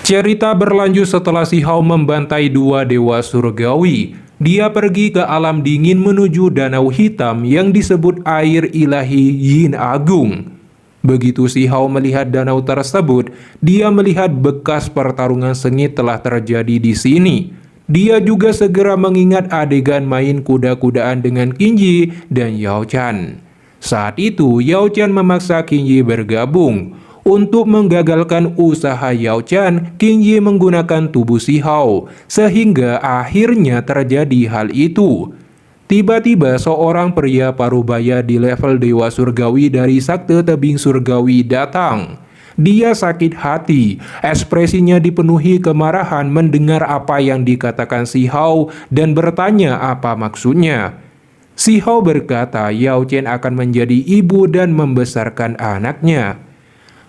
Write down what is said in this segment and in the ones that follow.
Cerita berlanjut setelah Si Hao membantai dua dewa surgawi. Dia pergi ke alam dingin menuju danau hitam yang disebut air ilahi Yin Agung. Begitu Si Hao melihat danau tersebut, dia melihat bekas pertarungan sengit telah terjadi di sini. Dia juga segera mengingat adegan main kuda-kudaan dengan Qingyi dan Yao Chan. Saat itu, Yao Chan memaksa Qingyi bergabung. Untuk menggagalkan usaha Yao Chan, Qingyi menggunakan tubuh Si Hao, sehingga akhirnya terjadi hal itu. Tiba-tiba seorang pria parubaya di level Dewa Surgawi dari Sakte Tebing Surgawi datang. Dia sakit hati, ekspresinya dipenuhi kemarahan mendengar apa yang dikatakan Si Hao dan bertanya apa maksudnya. Si Hao berkata Yao Chen akan menjadi ibu dan membesarkan anaknya.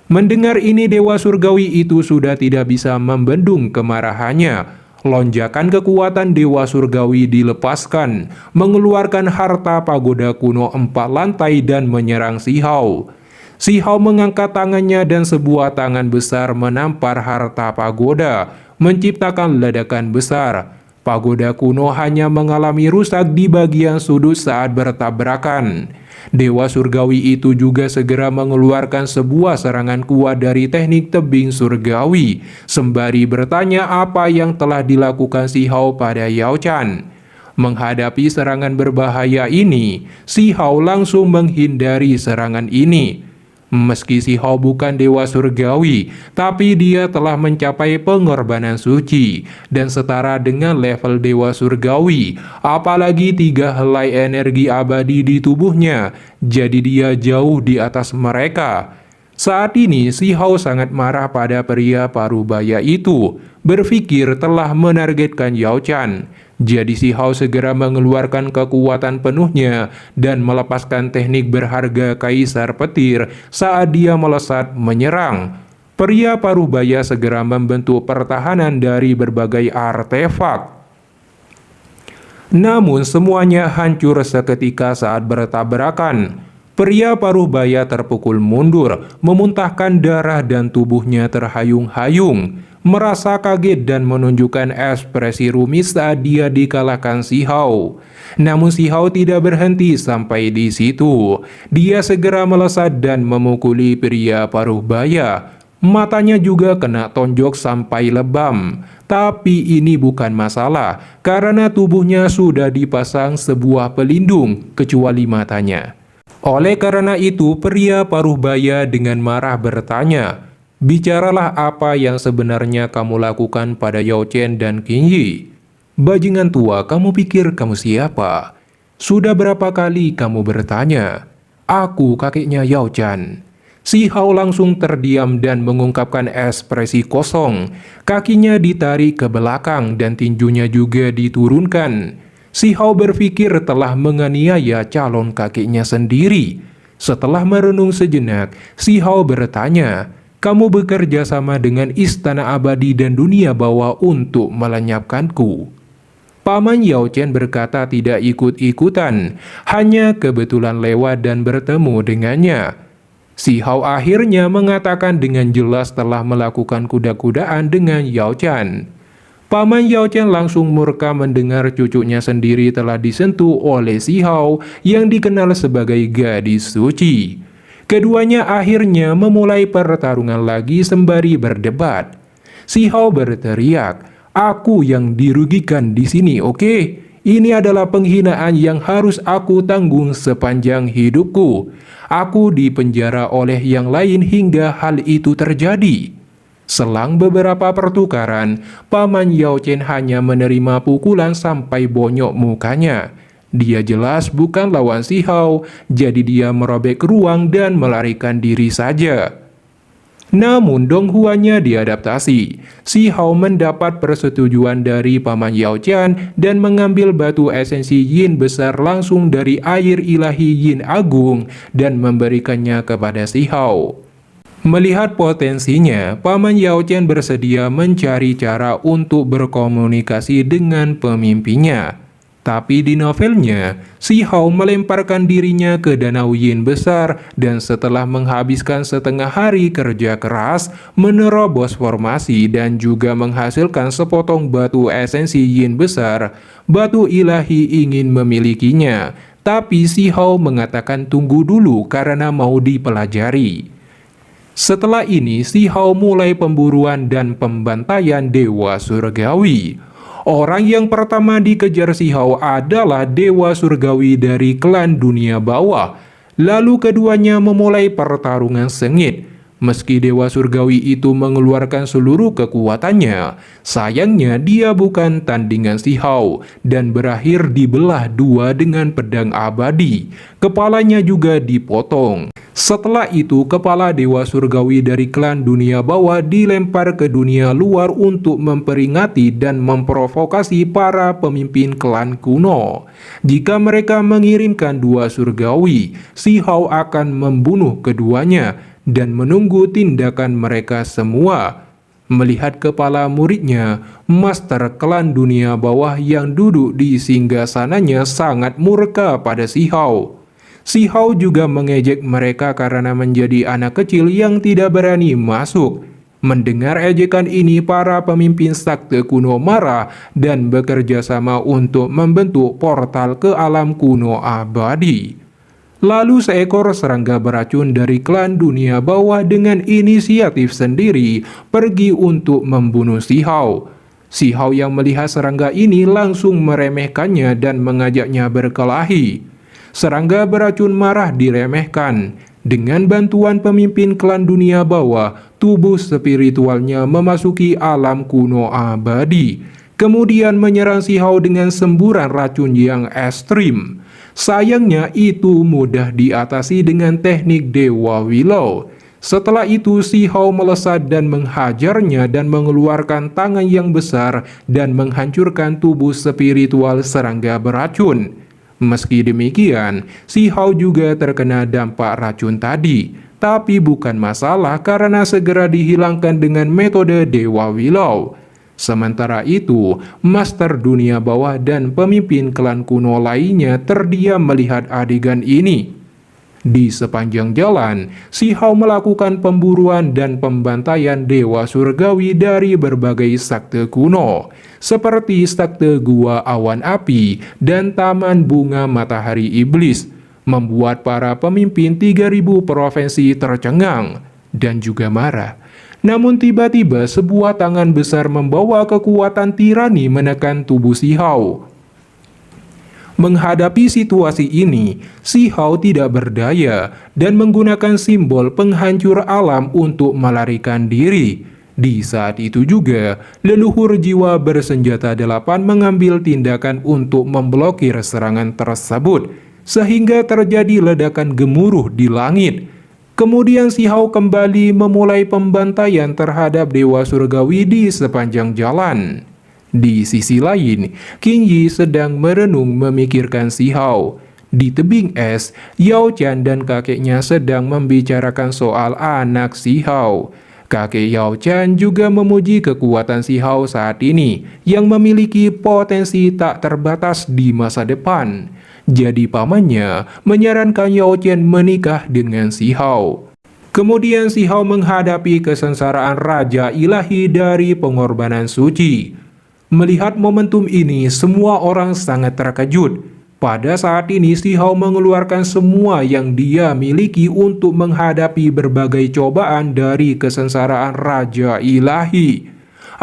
Mendengar ini Dewa Surgawi itu sudah tidak bisa membendung kemarahannya. Lonjakan kekuatan Dewa Surgawi dilepaskan, mengeluarkan harta pagoda kuno 4 lantai dan menyerang Si Hao. Si Hao mengangkat tangannya dan sebuah tangan besar menampar harta pagoda, menciptakan ledakan besar. Pagoda kuno hanya mengalami rusak di bagian sudut saat bertabrakan. Dewa Surgawi itu juga segera mengeluarkan sebuah serangan kuat dari teknik tebing surgawi, sembari bertanya apa yang telah dilakukan Si Hao pada Yao Chan. Menghadapi serangan berbahaya ini, Si Hao langsung menghindari serangan ini. Meski Si Hao bukan Dewa Surgawi, tapi dia telah mencapai pengorbanan suci dan setara dengan level Dewa Surgawi, apalagi 3 helai energi abadi di tubuhnya, jadi dia jauh di atas mereka. Saat ini Si Hao sangat marah pada pria parubaya itu, berpikir telah menargetkan Yao Chan. Jadi Si Hao segera mengeluarkan kekuatan penuhnya dan melepaskan teknik berharga Kaisar Petir saat dia melesat menyerang. Pria parubaya segera membentuk pertahanan dari berbagai artefak. Namun semuanya hancur seketika saat bertabrakan. Pria parubaya terpukul mundur, memuntahkan darah dan tubuhnya terhayung-hayung. Merasa kaget dan menunjukkan ekspresi rumit saat dia dikalahkan Si Hao. Namun Si Hao tidak berhenti sampai di situ. Dia segera melesat dan memukuli pria parubaya. Matanya juga kena tonjok sampai lebam. Tapi ini bukan masalah, karena tubuhnya sudah dipasang sebuah pelindung, kecuali matanya. Oleh karena itu, pria parubaya dengan marah bertanya, "Bicaralah apa yang sebenarnya kamu lakukan pada Yao Chen dan Qingyi. Bajingan tua, kamu pikir kamu siapa? Sudah berapa kali kamu bertanya? Aku kakeknya Yao Chen." Si Hao langsung terdiam dan mengungkapkan ekspresi kosong. Kakinya ditarik ke belakang dan tinjunya juga diturunkan. Si Hao berpikir telah menganiaya calon kakeknya sendiri. Setelah merenung sejenak, Si Hao bertanya, "Kamu bekerja sama dengan Istana Abadi dan Dunia Bawah untuk melenyapkanku?" Paman Yao Chen berkata tidak ikut-ikutan, hanya kebetulan lewat dan bertemu dengannya. Si Hao akhirnya mengatakan dengan jelas telah melakukan kuda-kudaan dengan Yao Chan. Paman Yao Chen langsung murka mendengar cucunya sendiri telah disentuh oleh Si Hao yang dikenal sebagai gadis suci. Keduanya akhirnya memulai pertarungan lagi sembari berdebat. Si Hao berteriak, "Aku yang dirugikan di sini, oke? Ini adalah penghinaan yang harus aku tanggung sepanjang hidupku. Aku dipenjara oleh yang lain hingga hal itu terjadi." Selang beberapa pertukaran, Paman Yao Chen hanya menerima pukulan sampai bonyok mukanya. Dia jelas bukan lawan Si Hao, jadi dia merobek ruang dan melarikan diri saja. Namun Dong Huannya diadaptasi. Si Hao mendapat persetujuan dari Paman Yao Chen dan mengambil batu esensi Yin besar langsung dari air ilahi Yin Agung dan memberikannya kepada Si Hao. Melihat potensinya, Paman Yao Chen bersedia mencari cara untuk berkomunikasi dengan pemimpinnya. Tapi di novelnya, Si Hao melemparkan dirinya ke Danau Yin besar dan setelah menghabiskan setengah hari kerja keras, menerobos formasi dan juga menghasilkan sepotong batu esensi Yin besar, batu ilahi ingin memilikinya. Tapi Si Hao mengatakan tunggu dulu karena mau dipelajari. Setelah ini, Si Hao mulai pemburuan dan pembantaian Dewa Surgawi. Orang yang pertama dikejar Si Hao adalah Dewa Surgawi dari klan dunia bawah. Lalu keduanya memulai pertarungan sengit. Meski Dewa Surgawi itu mengeluarkan seluruh kekuatannya, sayangnya dia bukan tandingan Si Hao dan berakhir dibelah dua dengan pedang abadi. Kepalanya juga dipotong. Setelah itu, kepala Dewa Surgawi dari klan dunia bawah dilempar ke dunia luar untuk memperingati dan memprovokasi para pemimpin klan kuno. Jika mereka mengirimkan dua surgawi, Si Hao akan membunuh keduanya dan menunggu tindakan mereka semua. Melihat kepala muridnya, Master klan dunia bawah yang duduk di singgasananya sangat murka pada Si Hao. Si Hao juga mengejek mereka karena menjadi anak kecil yang tidak berani masuk. Mendengar ejekan ini, para pemimpin sakte kuno marah dan bekerja sama untuk membentuk portal ke alam kuno abadi. Lalu seekor serangga beracun dari klan dunia bawah dengan inisiatif sendiri pergi untuk membunuh Si Hao. Si Hao yang melihat serangga ini langsung meremehkannya dan mengajaknya berkelahi. Serangga beracun marah diremehkan. Dengan bantuan pemimpin klan dunia bawah, tubuh spiritualnya memasuki alam kuno abadi. Kemudian menyerang Si Hao dengan semburan racun yang ekstrim. Sayangnya itu mudah diatasi dengan teknik Dewa Willow. Setelah itu Si Hao melesat dan menghajarnya dan mengeluarkan tangan yang besar dan menghancurkan tubuh spiritual serangga beracun. Meski demikian, Si Hao juga terkena dampak racun tadi, tapi bukan masalah karena segera dihilangkan dengan metode Dewa Willow. Sementara itu, Master dunia bawah dan pemimpin klan kuno lainnya terdiam melihat adegan ini. Di sepanjang jalan, Si Hao melakukan pemburuan dan pembantaian Dewa Surgawi dari berbagai sakte kuno, seperti sakte Gua Awan Api dan Taman Bunga Matahari Iblis, membuat para pemimpin 3000 provinsi tercengang dan juga marah. Namun tiba-tiba sebuah tangan besar membawa kekuatan tirani menekan tubuh Si Hao. Menghadapi situasi ini, Si Hao tidak berdaya dan menggunakan simbol penghancur alam untuk melarikan diri. Di saat itu juga, leluhur jiwa bersenjata 8 mengambil tindakan untuk memblokir serangan tersebut, sehingga terjadi ledakan gemuruh di langit. Kemudian Si Hao kembali memulai pembantaian terhadap Dewa Surgawi di sepanjang jalan. Di sisi lain, Qing Yi sedang merenung memikirkan Si Hao. Di tebing es, Yao Chan dan kakeknya sedang membicarakan soal anak Si Hao. Kakek Yao Chan juga memuji kekuatan Si Hao saat ini, yang memiliki potensi tak terbatas di masa depan. Jadi pamannya menyarankan Yao Chan menikah dengan Si Hao. Kemudian Si Hao menghadapi kesengsaraan Raja Ilahi dari pengorbanan suci. Melihat momentum ini, semua orang sangat terkejut. Pada saat ini, Si Hao mengeluarkan semua yang dia miliki untuk menghadapi berbagai cobaan dari kesengsaraan Raja Ilahi,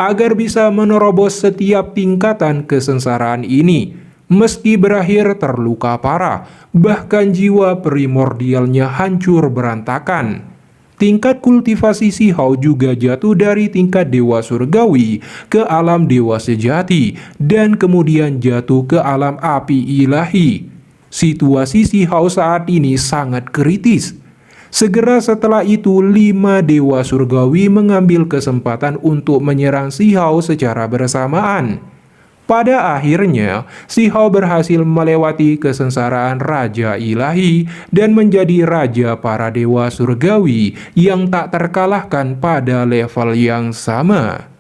agar bisa menerobos setiap tingkatan kesengsaraan ini. Meski berakhir terluka parah, bahkan jiwa primordialnya hancur berantakan. Tingkat kultivasi Si Hao juga jatuh dari tingkat Dewa Surgawi ke alam Dewa Sejati dan kemudian jatuh ke alam api ilahi. Situasi Si Hao saat ini sangat kritis. Segera setelah itu, 5 Dewa Surgawi mengambil kesempatan untuk menyerang Si Hao secara bersamaan. Pada akhirnya, Si Hao berhasil melewati kesengsaraan Raja Ilahi dan menjadi Raja para Dewa Surgawi yang tak terkalahkan pada level yang sama.